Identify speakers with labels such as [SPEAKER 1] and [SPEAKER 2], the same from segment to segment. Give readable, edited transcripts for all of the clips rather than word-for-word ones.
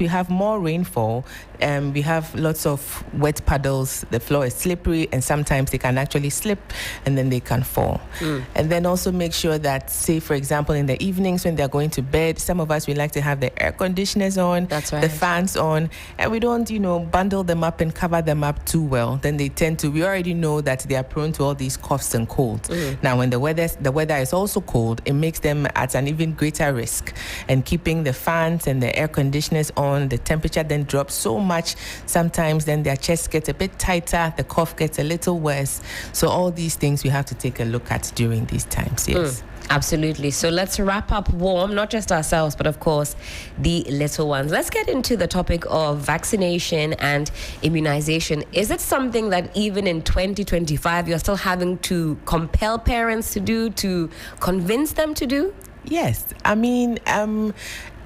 [SPEAKER 1] we have more rainfall, we have lots of wet puddles, the floor is slippery, and sometimes they can actually slip and then they can fall. And then also make sure that, say, for example, in the evenings when they're going to bed, some of us, we like to have the air conditioners on,
[SPEAKER 2] That's right.
[SPEAKER 1] the fans on, and we don't, bundle them up and cover them up too well. Then they tend to, we already know that they are prone to all these coughs and colds. Now, when the weather is also cold, it makes them at an even greater risk. And keeping the fans and the air conditioners on, the temperature then drops so much. Sometimes then their chest gets a bit tighter, the cough gets a little worse. So all these things we have to take a look at during these times. Yes.
[SPEAKER 2] Absolutely. So let's wrap up warm, not just ourselves, but of course the little ones. Let's get into the topic of vaccination and immunization. Is it something that even in 2025 you're still having to compel parents to do, to convince them to do?
[SPEAKER 1] Yes. I mean,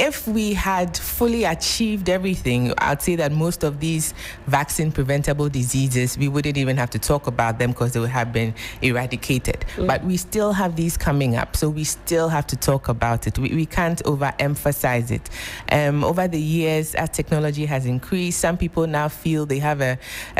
[SPEAKER 1] if we had fully achieved everything, I'd say that most of these vaccine-preventable diseases, we wouldn't even have to talk about them because they would have been eradicated. But we still have these coming up, so we still have to talk about it. We can't overemphasize it. Over the years, as technology has increased, some people now feel they have a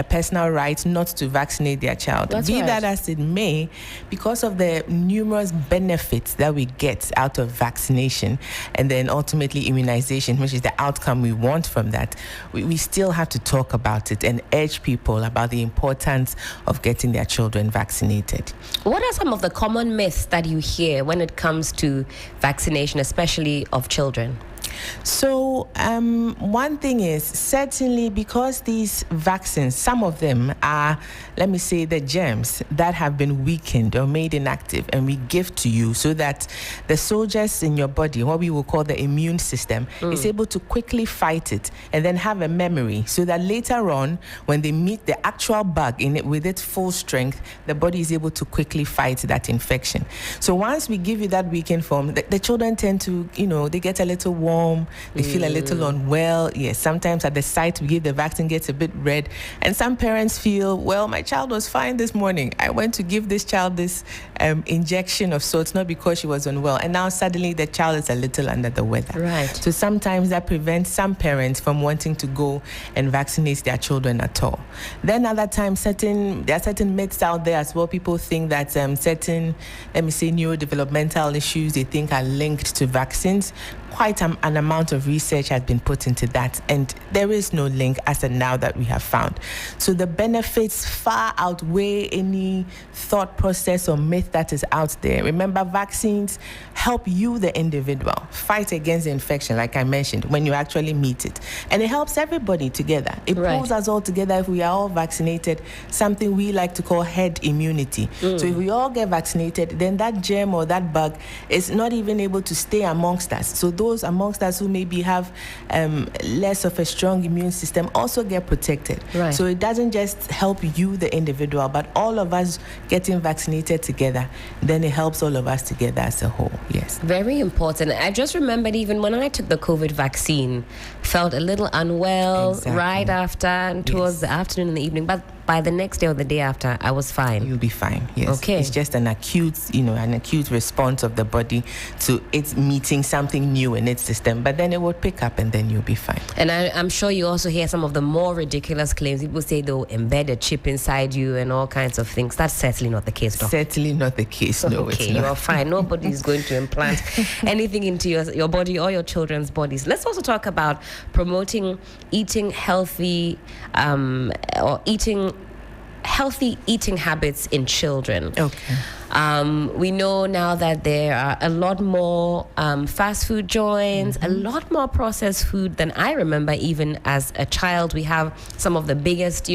[SPEAKER 1] personal right not to vaccinate their child.
[SPEAKER 2] That's
[SPEAKER 1] Be
[SPEAKER 2] right.
[SPEAKER 1] that as it may, because of the numerous benefits that we get out of vaccination, and then ultimately immunization, which is the outcome we want from that, we still have to talk about it and urge people about the importance of getting their children vaccinated.
[SPEAKER 2] What are some of the common myths that you hear when it comes to vaccination, especially of children?
[SPEAKER 1] So one thing is, certainly because these vaccines, some of them are, let me say, the germs that have been weakened or made inactive, and we give to you so that the soldiers in your body, what we will call the immune system, is able to quickly fight it and then have a memory so that later on, when they meet the actual bug in it with its full strength, the body is able to quickly fight that infection. So once we give you that weakened form, the children tend to, they get a little warm, they feel a little unwell. Yes, sometimes at the site we give the vaccine gets a bit red, and some parents feel, well, my child was fine this morning. I went to give this child this injection of sorts, not because she was unwell, and now suddenly the child is a little under the weather.
[SPEAKER 2] Right.
[SPEAKER 1] So sometimes that prevents some parents from wanting to go and vaccinate their children at all. Then other times, there are certain myths out there as well. People think that certain, let me say, neurodevelopmental issues they think are linked to vaccines. Quite an amount of research has been put into that, and there is no link as of now that we have found. So the benefits far outweigh any thought process or myth that is out there. Remember, vaccines help you, the individual, fight against the infection, like I mentioned, when you actually meet it. And it helps everybody together. It pulls us all together if we are all vaccinated, something we like to call herd immunity. So if we all get vaccinated, then that germ or that bug is not even able to stay amongst us. So those amongst us who maybe have less of a strong immune system also get protected.
[SPEAKER 2] Right.
[SPEAKER 1] So it doesn't just help you, the individual, but all of us getting vaccinated together. Then it helps all of us together as a whole. Yes.
[SPEAKER 2] Very important. I just remembered even when I took the COVID vaccine, felt a little unwell right after and towards the afternoon and the evening. But by the next day or the day after, I was fine.
[SPEAKER 1] You'll be fine. Yes.
[SPEAKER 2] Okay.
[SPEAKER 1] It's just an acute response of the body to it meeting something new in its system. But then it would pick up and then you'll be fine.
[SPEAKER 2] And I'm sure you also hear some of the more ridiculous claims. People say they'll embed a chip inside you and all kinds of things. That's certainly not the case, Doctor.
[SPEAKER 1] Certainly not the case. No,
[SPEAKER 2] okay,
[SPEAKER 1] it's not.
[SPEAKER 2] You're fine. Nobody's going to implant anything into your body or your children's bodies. Let's also talk about promoting eating healthy healthy eating habits in children.
[SPEAKER 1] Okay.
[SPEAKER 2] We know now that there are a lot more fast food joints, a lot more processed food than I remember even as a child. We have some of the biggest,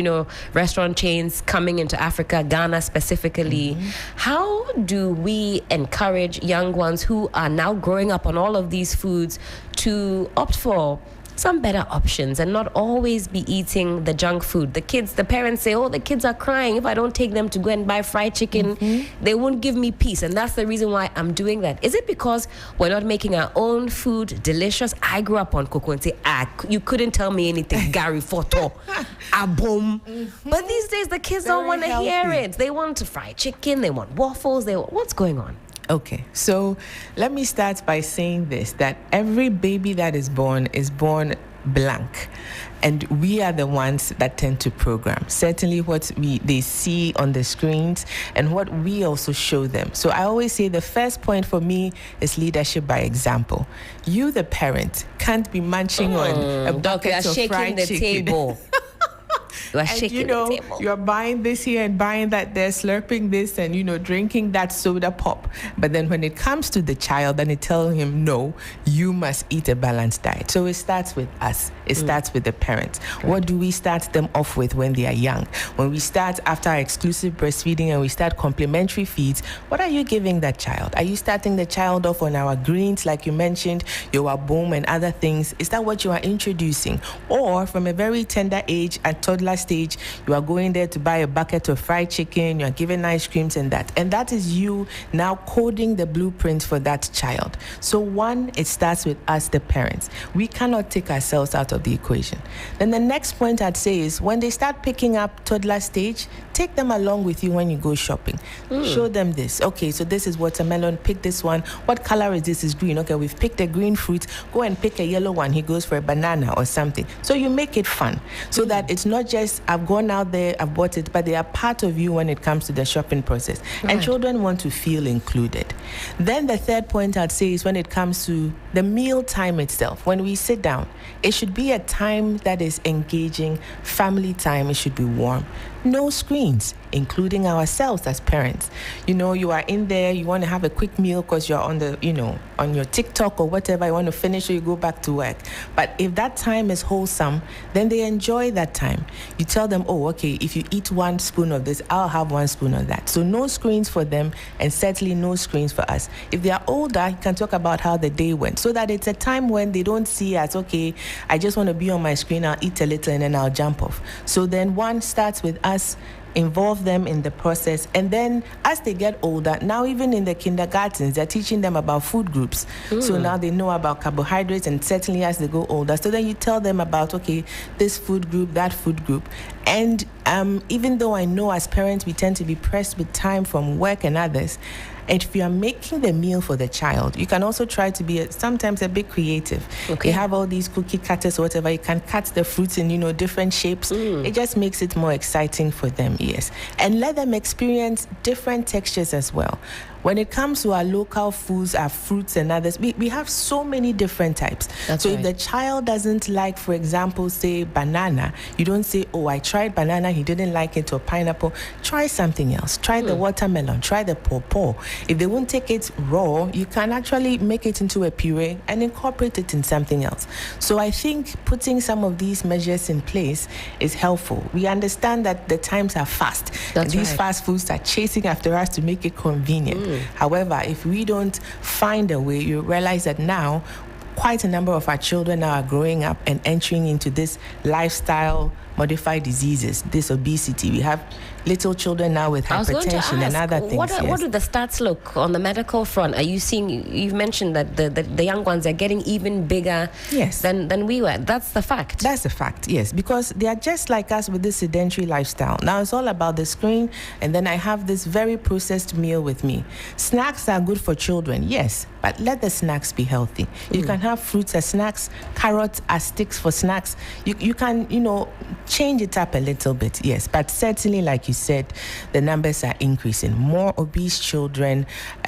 [SPEAKER 2] restaurant chains coming into Africa, Ghana specifically. How do we encourage young ones who are now growing up on all of these foods to opt for some better options and not always be eating the junk food? The parents say, the kids are crying. If I don't take them to go and buy fried chicken, they won't give me peace. And that's the reason why I'm doing that. Is it because we're not making our own food delicious? I grew up on cocoa and say, you couldn't tell me anything. Gary Foto, Abom. But these days, the kids don't want to hear it. They want fried chicken. They want waffles. What's going on?
[SPEAKER 1] Okay, so let me start by saying this, that every baby that is born blank. And we are the ones that tend to program. Certainly what they see on the screens and what we also show them. So I always say the first point for me is leadership by example. You, the parent, can't be munching on a bucket of fried chicken.
[SPEAKER 2] Table.
[SPEAKER 1] And you're buying this here and buying that there, slurping this and, drinking that soda pop. But then when it comes to the child, then it tells him, no, you must eat a balanced diet. So it starts with us. It starts with the parents. Right. What do we start them off with when they are young? When we start after our exclusive breastfeeding and we start complementary feeds, what are you giving that child? Are you starting the child off on our greens, like you mentioned, your boom and other things? Is that what you are introducing? Or from a very tender age, at toddler stage, you are going there to buy a bucket of fried chicken, you are giving ice creams and that is you now coding the blueprint for that child. So one, it starts with us, the parents. We cannot take ourselves out of the equation. Then the next point I'd say is when they start picking up toddler stage, take them along with you when you go shopping. Show them this. Okay, so this is watermelon, pick this one. What color is this? Is green. Okay, we've picked a green fruit, go and pick a yellow one. He goes for a banana or something. So you make it fun so that it's not just I've gone out there, I've bought it, but they are part of you when it comes to the shopping process. Right. And children want to feel included. Then the third point I'd say is when it comes to the meal time itself. When we sit down, it should be a time that is engaging, family time. It should be warm. No screens, including ourselves as parents. You are in there, you want to have a quick meal because you're on the, on your TikTok or whatever, you want to finish or you go back to work. But if that time is wholesome, then they enjoy that time. You tell them, oh, okay, if you eat 1 spoon of this, I'll have 1 spoon of that. So no screens for them and certainly no screens for us. If they are older, you can talk about how the day went so that it's a time when they don't see as, okay, I just want to be on my screen, I'll eat a little and then I'll jump off. So then one starts with us, involve them in the process, and then as they get older, now even in the kindergartens, they're teaching them about food groups. So now they know about carbohydrates, and certainly as they go older, so then you tell them about, okay, this food group, that food group. And even though I know as parents we tend to be pressed with time from work and others, if you are making the meal for the child, you can also try to be sometimes a bit creative. Okay. You have all these cookie cutters or whatever. You can cut the fruits in, different shapes. It just makes it more exciting for them, yes. And let them experience different textures as well. When it comes to our local foods, our fruits and others, we have so many different types. That's right. If the child doesn't like, for example, say banana, you don't say, oh, I tried banana, he didn't like it, or pineapple. Try something else. Try the watermelon, try the pawpaw. If they won't take it raw, you can actually make it into a puree and incorporate it in something else. So I think putting some of these measures in place is helpful. We understand that the times are fast. And these fast foods are chasing after us to make it convenient. However, if we don't find a way, you realize that now quite a number of our children now are growing up and entering into this lifestyle modified diseases, this obesity. We have little children now with hypertension and other things.
[SPEAKER 2] What do the stats look on the medical front? Are you seeing, you've mentioned that the young ones are getting even bigger than we were. That's the fact.
[SPEAKER 1] That's the fact, yes, because they are just like us with this sedentary lifestyle. Now it's all about the screen, and then I have this very processed meal with me. Snacks are good for children, yes, but let the snacks be healthy. You can have fruits as snacks, carrots as sticks for snacks. You can, change it up a little bit, yes, but certainly, like you said, the numbers are increasing. More obese children,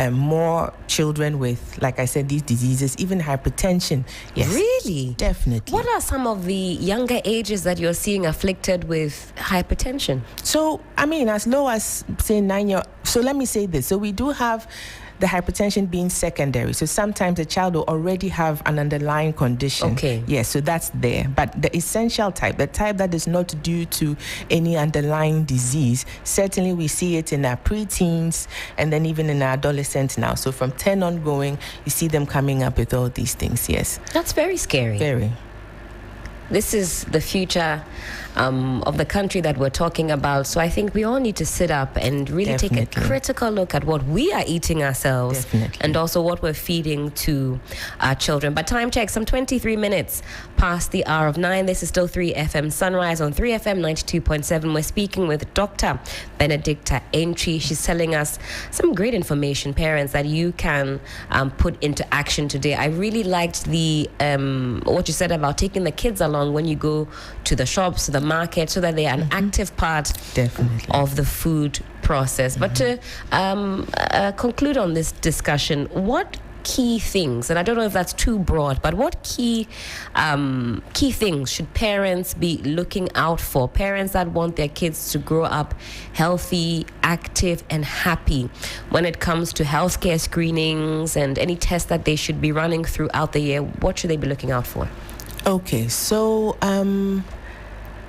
[SPEAKER 1] more children with, like I said, these diseases, even hypertension. Yes,
[SPEAKER 2] really,
[SPEAKER 1] definitely.
[SPEAKER 2] What are some of the younger ages that you're seeing afflicted with hypertension?
[SPEAKER 1] So, as low as say 9 years. So let me say this. So we do have the hypertension being secondary. So sometimes the child will already have an underlying condition.
[SPEAKER 2] Okay.
[SPEAKER 1] Yes, so that's there. But the essential type, the type that is not due to any underlying disease, certainly we see it in our preteens and then even in our adolescents now. So from 10 ongoing, you see them coming up with all these things, yes.
[SPEAKER 2] That's very scary.
[SPEAKER 1] Very.
[SPEAKER 2] This is the future of the country that we're talking about. So I think we all need to sit up and really take a critical look at what we are eating ourselves and also what we're feeding to our children. But time check, some 23 minutes past the hour of 9. This is still 3FM Sunrise on 3FM 92.7. We're speaking with Dr. Benedicta Antwi. She's telling us some great information, parents, that you can put into action today. I really liked the what you said about taking the kids along along when you go to the shops, to the market, so that they are an active part
[SPEAKER 1] Definitely.
[SPEAKER 2] of the food process. But to conclude on this discussion, what key things, and I don't know if that's too broad, but what key things should parents be looking out for? Parents that want their kids to grow up healthy, active, and happy when it comes to healthcare screenings and any tests that they should be running throughout the year. What should they be looking out for?
[SPEAKER 1] Okay, so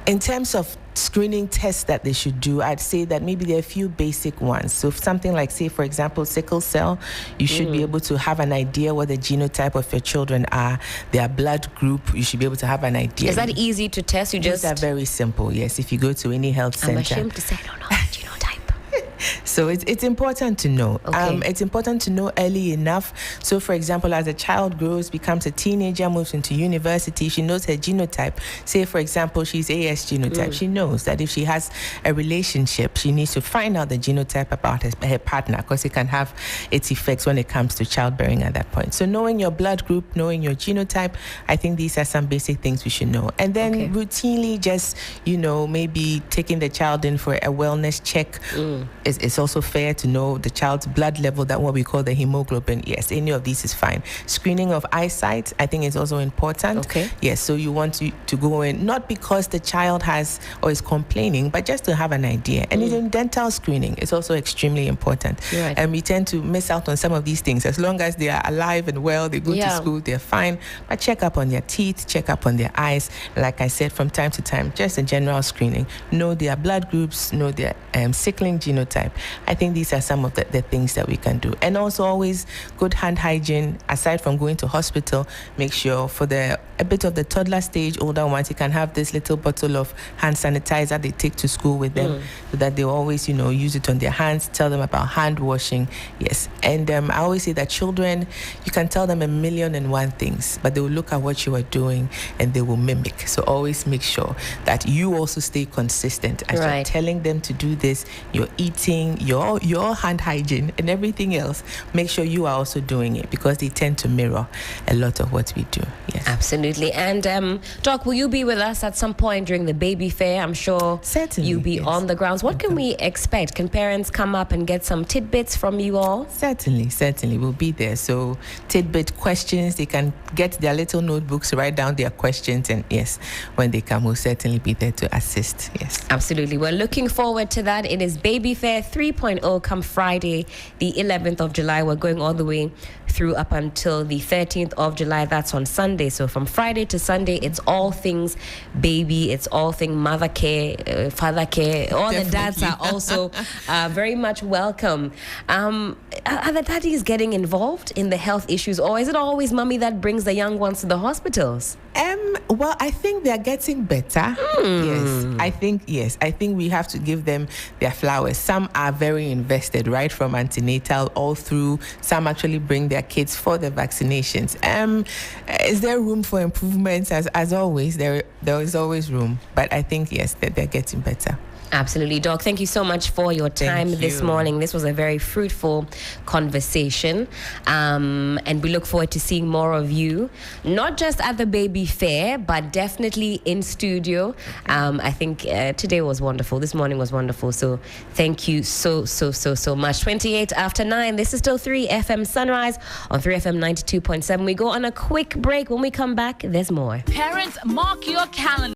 [SPEAKER 1] in terms of screening tests that they should do, I'd say that maybe there are a few basic ones. So if something like, say, for example, sickle cell, you should be able to have an idea what the genotype of your children are, their blood group, you should be able to have an idea.
[SPEAKER 2] Is that easy to test?
[SPEAKER 1] These are very simple, yes. If you go to any health center.
[SPEAKER 2] I'm ashamed to say I don't know what genotype.
[SPEAKER 1] So it's important to know.
[SPEAKER 2] Okay.
[SPEAKER 1] It's important to know early enough. So, for example, as a child grows, becomes a teenager, moves into university, she knows her genotype. Say, for example, she's AS genotype. She knows that if she has a relationship, she needs to find out the genotype about her partner, because it can have its effects when it comes to childbearing at that point. So knowing your blood group, knowing your genotype, I think these are some basic things we should know. And then routinely just, maybe taking the child in for a wellness check. It's also fair to know the child's blood level, that what we call the hemoglobin. Yes, any of these is fine. Screening of eyesight, I think, is also important.
[SPEAKER 2] Okay.
[SPEAKER 1] Yes, so you want to go in, not because the child has or is complaining, but just to have an idea. And even dental screening is also extremely important.
[SPEAKER 2] Right.
[SPEAKER 1] And we tend to miss out on some of these things. As long as they are alive and well, they go to school, they're fine. But check up on their teeth, check up on their eyes. Like I said, from time to time, just a general screening. Know their blood groups, know their sickling genotype. I think these are some of the things that we can do. And also always good hand hygiene. Aside from going to hospital, make sure for a bit of the toddler stage, older ones, you can have this little bottle of hand sanitizer they take to school with them, so that they always, use it on their hands. Tell them about hand washing. Yes. And I always say that children, you can tell them 1,000,001 things, but they will look at what you are doing and they will mimic. So always make sure that you also stay consistent as you're telling them to do this. You're eating, your hand hygiene and everything else. Make sure you are also doing it, because they tend to mirror a lot of what we do. Yes.
[SPEAKER 2] Absolutely. And Doc, will you be with us at some point during the baby fair? I'm sure
[SPEAKER 1] certainly
[SPEAKER 2] you'll be on the grounds. What can we expect? Can parents come up and get some tidbits from you all?
[SPEAKER 1] Certainly we'll be there. So tidbit questions, they can get their little notebooks, write down their questions, and yes, when they come, we'll certainly be there to assist. Yes.
[SPEAKER 2] Absolutely. We're looking forward to that. It is Baby Fair 3.0 come Friday, the 11th of July. We're going all the way through up until the 13th of July. That's on Sunday. So from Friday to Sunday, it's all things baby. It's all things mother care, father care. All the dads are also very much welcome. Are the daddies getting involved in the health issues, or is it always mommy that brings the young ones to the hospitals?
[SPEAKER 1] Well, I think they're getting better. Yes. I think we have to give them their flowers. Some are very invested, right from antenatal all through. Some actually bring their kids for the vaccinations. Is there room for improvements? As always, there is always room. But I think, yes, that they're getting better.
[SPEAKER 2] Absolutely. Doc, thank you so much for your time this morning. This was a very fruitful conversation. And we look forward to seeing more of you, not just at the baby fair, but definitely in studio. I think today was wonderful. This morning was wonderful. So thank you so much. 28 after 9. This is still 3FM Sunrise on 3FM 92.7. We go on a quick break. When we come back, there's more.
[SPEAKER 3] Parents, mark your calendar.